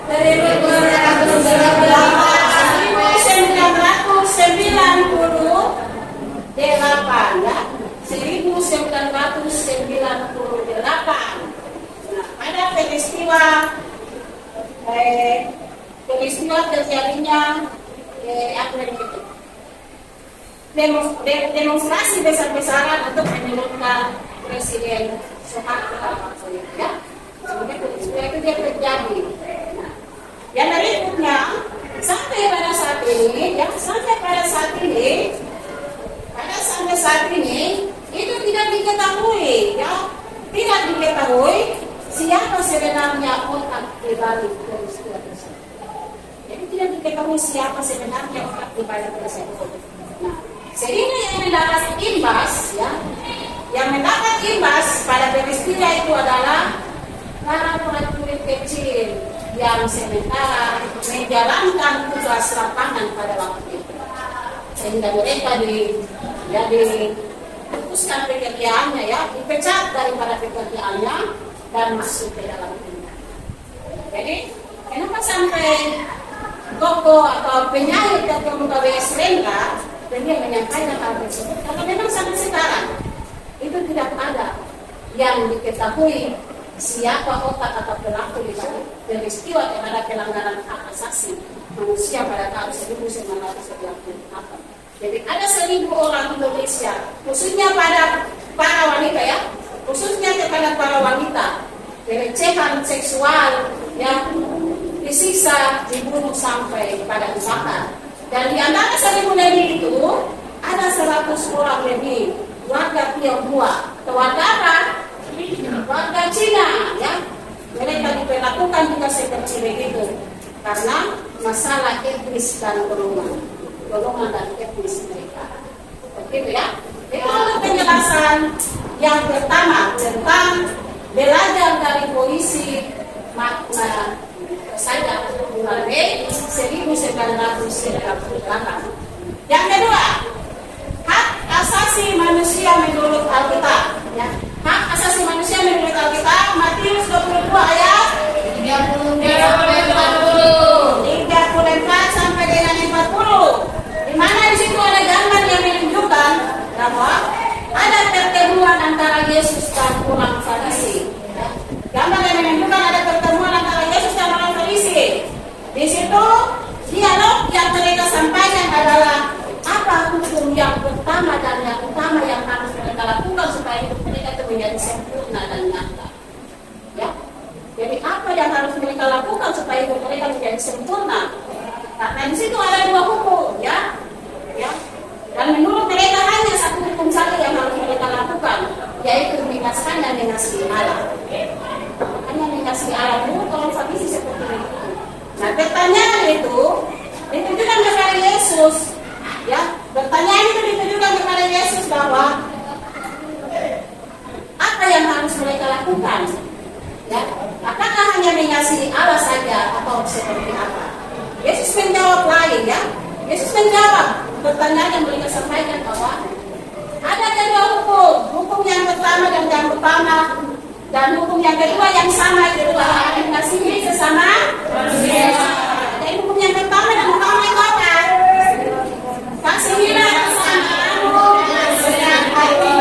1998, ya, 1998. Nah, pada peristiwa terjadinya demonstrasi besar-besaran untuk menyebutkan Presiden Soeharto, ya. Sebenarnya peristiwa itu dia terjadi. Nah, yang berikutnya sampai pada saat ini itu tidak diketahui, ya, tidak diketahui siapa sebenarnya otak dibalik peristiwa tersebut. Jadi tidak diketahui siapa sebenarnya otak dibalik tersebut. Nah, sehingga yang mendapat imbas pada peristiwa itu adalah para prajurit kecil yang sementara menjalankan tugas lapangan pada waktu itu, sehingga mereka diputuskan pekerjaannya, ya, dipecat daripada pekerjaannya dan masuk ke dalam tindak. Jadi kenapa sampai tokoh atau penyair dari KBS Lengkap dan dia menyampaikan hal tersebut? Karena memang sampai sekarang itu tidak ada yang diketahui siapa otak atau pelaku di peristiwa terhadap pelanggaran hak asasi manusia pada tahun 1998. Jadi ada 1.000 orang Indonesia, khususnya pada para wanita, ya, khususnya kepada para wanita, pelecehan seksual yang disiksa, dibunuh sampai pada dibakar. Dan di antara 1.000 lebih itu ada 100 orang lebih warga Tionghoa atau warga apa? Warga Cina, ya. Mereka diperlakukan juga seperti begitu karena masalah etnis dan golongan dan etnis mereka. Begitu, ya. Itu untuk penjelasan yang pertama tentang belajar dari puisi makna sajak bulan Mei 1998. Yang kedua, hak asasi manusia menurut Alkitab, ya. Hak asasi manusia menurut Alkitab, Matius 22 ayat 34 sampai dengan 40. Di mana di situ ada gambar yang menunjukkan bahwa ada pertemuan antara Yesus dan orang Farisi. Gambar yang menunjukkan ada pertemuan antara Yesus dan orang Farisi. Di situ menjadi sempurna dan nyata. Ya, jadi apa yang harus mereka lakukan supaya mereka menjadi sempurna? Karena di situ ada dua hukum, ya. Dan menurut mereka hanya satu hukum saja yang harus mereka lakukan, yaitu mengasihi dan mengasihi Allah. Hanya mengasihi Allah dulu kalau Farisi seperti itu. Nah, pertanyaan itu ditujukan kepada Yesus, ya. Pertanyaan itu ditujukan kepada Yesus bahwa apa yang harus mereka lakukan? Ya, apakah hanya mengasihi Allah saja atau seperti apa? Yesus menjawab lain, ya. Yesus menjawab pertanyaan yang mereka sampaikan bahwa ada dua hukum. Hukum yang pertama dan yang utama, dan hukum yang kedua yang sama itu adalah mengasihi sesama manusia. Jadi hukum yang pertama dan utama itu apa? Kasihilah sesamamu dengan hati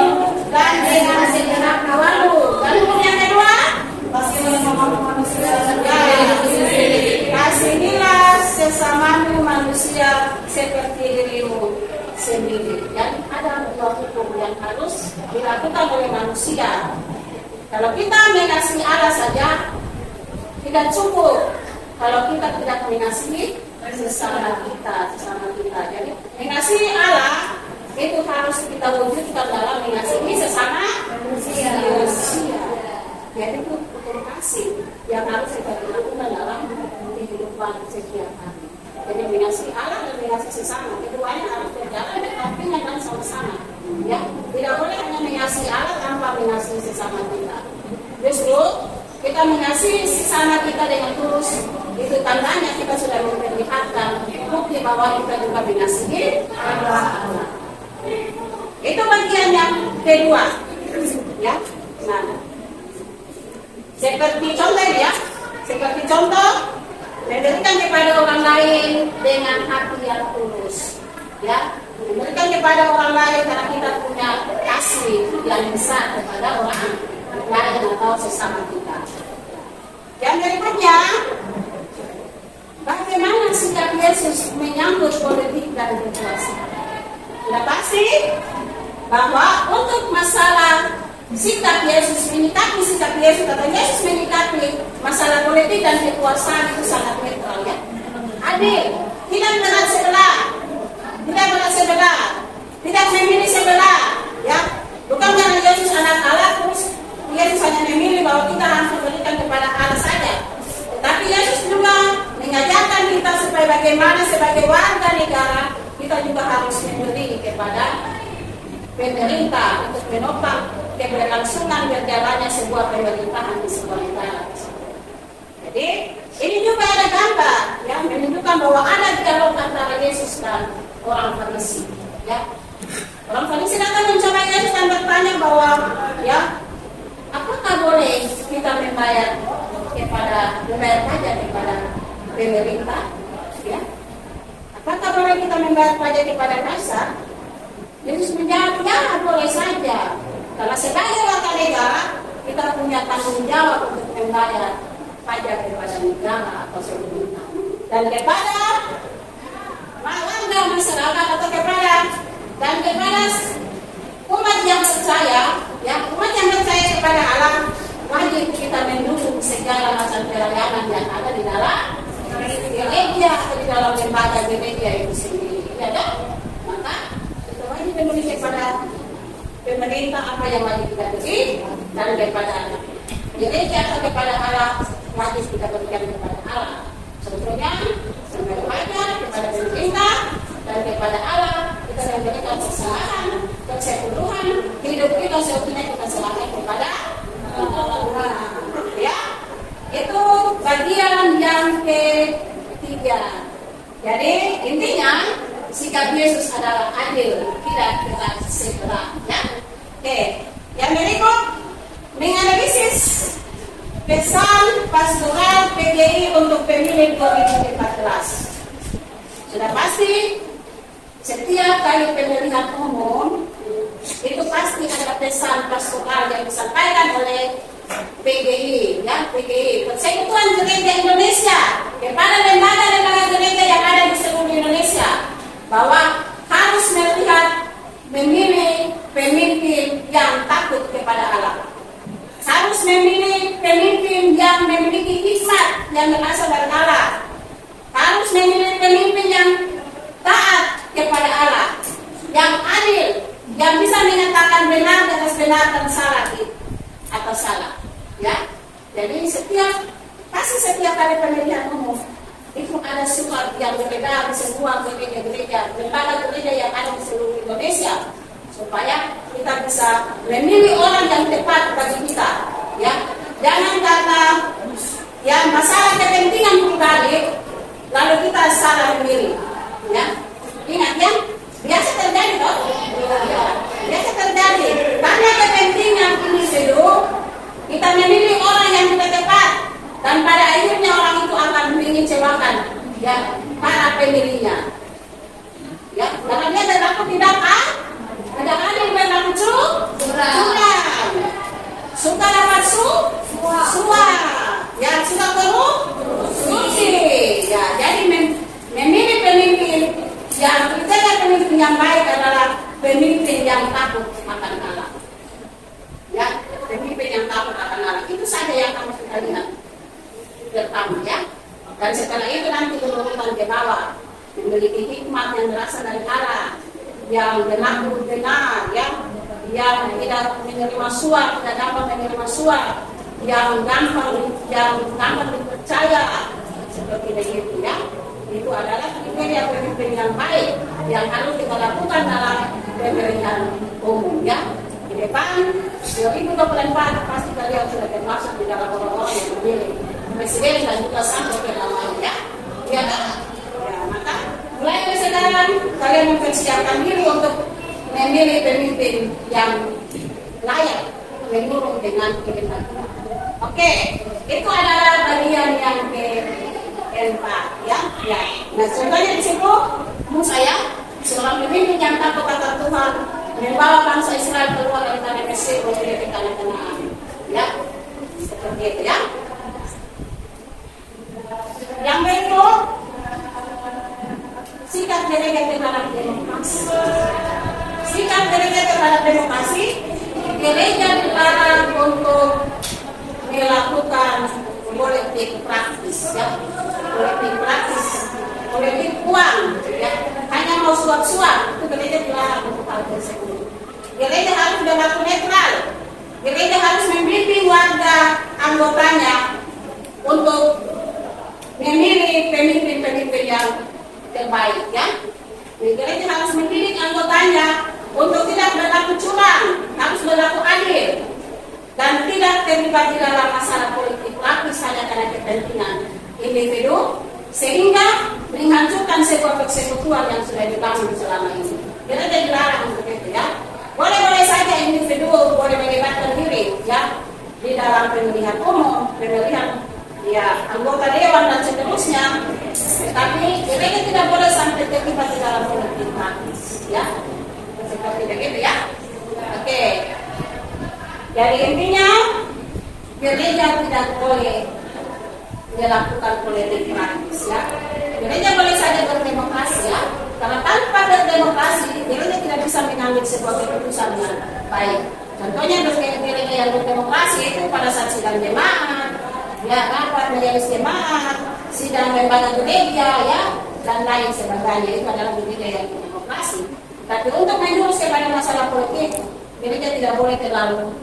dan dengan segenap kawanmu. Dan hukum yang kedua, kasihilah sesamamu manusia seperti dirimu sendiri. Dan ada dua hukum yang harus dilakukan oleh manusia. Kalau kita mengasihi Allah saja tidak cukup. Kalau kita tidak mengasihi sesama kita. Jadi mengasihi Allah itu harus kita wujudkan dalam mengasihi sesama manusia. Jadi itu hukum kasih yang harus kita lakukan dalam kehidupan setiap hari. Jadi mengasihi Allah dan mengasihi sesama, keduanya harus berjalan berdampingan dan sama-sama. Ya, tidak boleh hanya mengasihi Allah tanpa mengasihi sesama kita. Justru kita mengasihi sesama kita dengan tulus, itu tandanya kita sudah memperlihatkan bukti bahwa kita juga mengasihi Allah. Itu bagian yang kedua. Ya, nah, seperti contoh, memberikan kepada orang lain dengan hati yang tulus, ya, memberikan kepada orang lain karena kita punya kasih yang besar kepada orang lain atau sesama kita. Yang berikutnya, bagaimana sikap Yesus menyambut politik dan situasi? Sudah pasti bahwa untuk masalah sikap Yesus atau Yesus menyikapi masalah politik dan kekuasaan itu sangat netral, ya. Adil, tidak berat sebelah, tidak memilih sebelah, ya. Bukan karena Yesus anak Allah terus Yesus hanya memilih bahwa kita harus memberikan kepada Allah saja. Tetapi Yesus juga mengajarkan kita supaya bagaimana sebagai warga negara kita juga harus memberi kepada pemerintah untuk menopang keberlangsungan berjalannya sebuah pemerintahan di sebuah negara. Jadi ini juga ada gambar yang menunjukkan bahwa ada dialog antara Yesus dan orang Farisi. Ya, orang Farisi datang mencoba Yesus dan bertanya bahwa, ya, apakah boleh kita membayar pajak kepada pemerintah? Ya, apakah boleh kita membayar pajak kepada kaisar? Yesus menjawab, ya, boleh saja. Karena sebagai warga negara, kita punya tanggung jawab untuk membayar pajak kepada negara atau pemerintah. Dan kepada warga masyarakat atau kepada umat yang percaya, ya, umat yang percaya kepada Allah, wajib kita mendukung segala macam pelayanan yang ada di dalam gereja atau di dalam lembaga gereja itu sendiri. Ya, maka kita wajib memberi kepada pemerintah apa yang wajib kita beri, dan kepada gereja atau kepada Allah wajib kita berikan kepada Allah. Contohnya membayar pajak kepada pemerintah dan kepada Allah kita memberikan persembahan keseluruhan hidup kita seutuhnya kita serahkan kepada Allah. Ya, itu bagian yang ketiga. Jadi intinya sikap Yesus adalah adil, tidak berat sebelah. Ya. Oke, yang berikut menganalisis pesan pastoral PGI untuk pemilu 2014. Sudah pasti setiap kali pemilihan umum itu pasti ada pesan pastoral yang disampaikan oleh PGI, ya, PGI, Persekutuan Gereja Indonesia, kepada lembaga-lembaga gereja yang ada di seluruh Indonesia, bahwa harus memilih pemimpin yang takut kepada Allah. memilih pemimpin yang memiliki hikmat yang berasal dari Allah. Harus memilih pemimpin yang taat kepada Allah, yang adil, yang bisa menyatakan benar di atas benar dan salah atau salah. Ya, jadi setiap kali pemilihan umum itu ada surat yang berbeda di semua gereja-gereja, lembaga gereja yang ada di seluruh Indonesia, supaya kita bisa memilih orang yang tepat bagi kita. Ya, jangan karena yang masalah kepentingan pribadi lalu kita salah memilih. Ya, ingat ya, biasa terjadi toh. Ya, biasa terjadi karena kepentingan individu kita memilih orang yang tidak tepat, dan pada akhirnya orang itu akan mengecewakan ya para pemilihnya. Ya, karena dia berlaku tidak adil, berlaku curang, suka dapat suap, ya suka korupsi. Ya, jadi memilih pemimpin yang kriteria pemimpin yang baik adalah pemimpin yang takut akan Allah. Ya, pemimpin yang takut akan Allah, itu saja yang harus kita lihat pertama ya. Dan setelah itu nanti turunan ke bawah, memiliki hikmat yang berasal dari Allah, yang berlaku benar ya, yang tidak menerima suap, tidak dapat menerima suap, yang gampang dipercaya, seperti begitu ya. Itu adalah kriteria pemimpin yang baik yang harus kita lakukan dalam pemilihan umum ya. Di depan 2024 pasti kalian sudah termasuk di dalam orang-orang yang memilih presiden dan juga sampai ke bawah ya. Ya kan? Ya, maka mulai dari sekarang kalian mempersiapkan diri untuk memilih pemimpin yang layak menurut dengan kehendak Tuhan. Oke, itu adalah bagian yang keempat ya. Ya. Nah, contohnya di situ Musa ya, seorang pemimpin yang takut akan Tuhan, membawa bangsa Israel keluar dari tanah Mesir menuju ke tanah Kanaan. Ya, seperti itu ya. Yang kedua, sikap gereja terhadap demokrasi. Sikap gereja terhadap demokrasi, gereja dilarang untuk melakukan politik praktis, ya, politik praktis, politik uang, ya, hanya mau suap-suap, itu gereja dilarang untuk hal tersebut. Gereja harus berlaku netral, gereja harus membimbing warga anggotanya untuk memilih pemimpin-pemimpin yang terbaik ya. Gereja harus membimbing anggotanya untuk tidak berlaku curang, harus berlaku adil, dan tidak terlibat di dalam masalah politik praktis hanya karena kepentingan individu, sehingga menghancurkan sebuah persekutuan yang sudah dibangun selama ini. Gereja dilarang untuk itu ya. Boleh-boleh saja individu boleh melibatkan diri ya di dalam pemilihan umum, pemilihan ya anggota dewan dan seterusnya, tetapi gereja tidak boleh sampai terlibat di dalam politik praktis ya, seperti begitu ya. Oke, jadi intinya gereja tidak boleh melakukan politik praktis ya. Gereja boleh saja berdemokrasi ya, karena tanpa berdemokrasi gereja tidak bisa mengambil sebuah keputusan yang baik. Contohnya gereja yang berdemokrasi itu pada saat sidang jemaat, ya, rapat majelis jemaat, sidang lembaga gereja ya, dan lain sebagainya. Itu adalah gereja yang demokrasi. Tapi untuk menjurus kepada masalah politik, gereja tidak boleh terlalu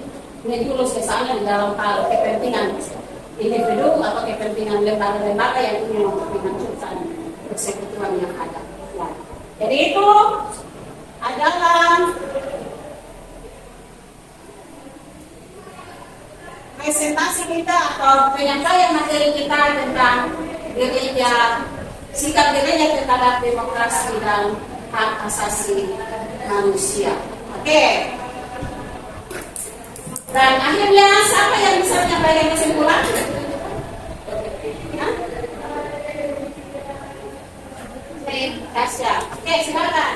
menjurus ke sana di dalam hal kepentingan individu atau kepentingan lembaga-lembaga yang ingin menghancurkan persekutuan yang ada. Ya. Jadi itu adalah presentasi kita atau penyampaian materi kita tentang gereja, sikap gereja terhadap demokrasi dan hak asasi manusia. Oke. Dan akhirnya siapa yang bisa menyampaikan kesimpulan? Tasya. Oke, silakan.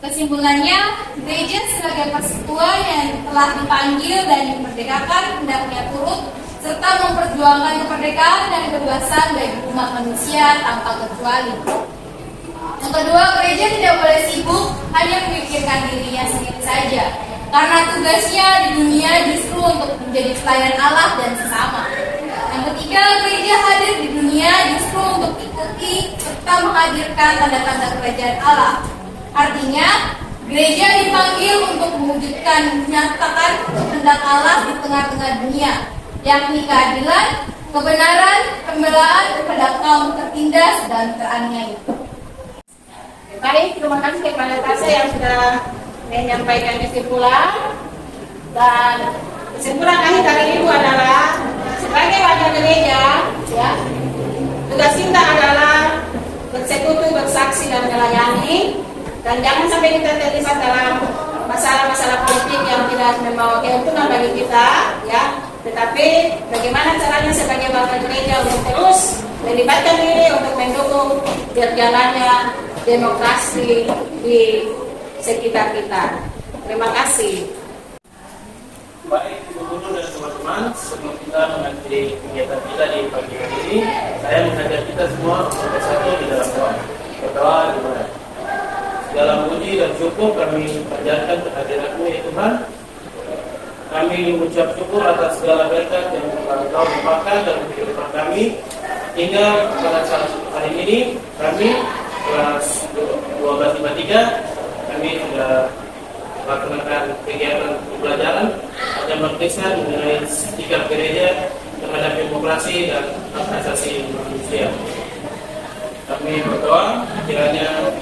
Kesimpulannya, gereja sebagai persekutuan yang telah dipanggil dan dimerdekakan hendaknya turut serta memperjuangkan kemerdekaan dan kebebasan bagi umat manusia tanpa kecuali. Yang kedua, gereja tidak boleh sibuk hanya memikirkan dirinya sendiri saja, karena tugas tugasnya di dunia justru untuk menjadi pelayan Allah dan sesama. Yang ketiga, gereja hadir di dunia justru untuk ikuti serta menghadirkan tanda-tanda kerajaan Allah. Artinya, gereja dipanggil untuk menyatakan kehendak Allah di tengah-tengah dunia, yakni keadilan, kebenaran, pembelaan kepada kaum tertindas dan teraniaya. Baik, terima kasih kepada Tase yang sudah menyampaikan kesimpulan. Dan kesimpulan akhir dari Ibu adalah sebagai warga gereja, ya, tugas kita adalah bersekutu, bersaksi dan melayani, dan jangan sampai kita terlibat dalam masalah-masalah politik yang tidak membawa keuntungan bagi kita, ya. Tetapi bagaimana caranya sebagai warga gereja untuk terus melibatkan diri untuk mendukung berjalannya demokrasi di sekitar kita. Terima kasih. Baik Ibu Guru dan teman-teman, sebelum kita mengakhiri kegiatan kita di pagi hari ini, saya mengajak kita semua bersatu di dalam doa. Berdoa dimana? Segala puji dan syukur kami panjatkan kehadirat-Mu ya Tuhan. Kami mengucap syukur atas segala berkat yang Engkau limpahkan dalam kehidupan kami, hingga pada saat hari ini kami kelas 1253 kami sudah melaksanakan kegiatan pembelajaran dan berkisah mengenai sikap gereja terhadap demokrasi dan hak asasi manusia. Kami berdoa kiranya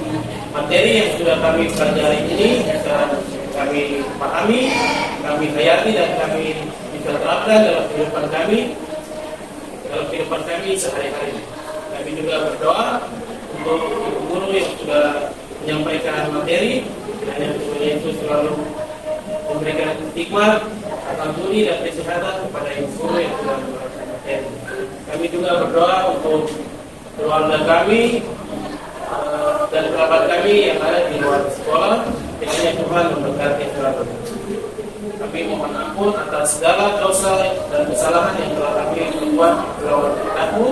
materi yang sudah kami pelajari ini bisa kami pahami, kami hayati dan kami bisa terapkan dalam kehidupan kami sehari-hari. Kami juga berdoa untuk ibu guru yang sudah menyampaikan materi, kiranya Tuhan Yesus selalu memberikan hikmat, akal budi dan kesehatan kepada ibu guru yang sudah memberikan materi. Kami juga berdoa untuk keluarga kami dan kerabat kami yang ada di luar sekolah, kiranya Tuhan memberkati selalu. Kami mohon ampun atas segala dosa dan kesalahan yang telah kami perbuat melawan kita-Mu.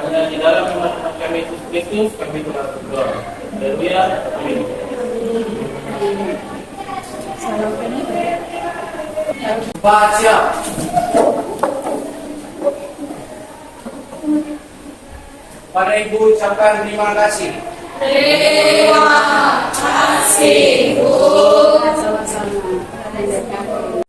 Hanya di dalam iman kami Yesus Kristus kami telah berdoa. Haleluya. Amin. Baca. Pada Ibu ucapkan terima kasih. Terima kasih, Bu. Sama-sama.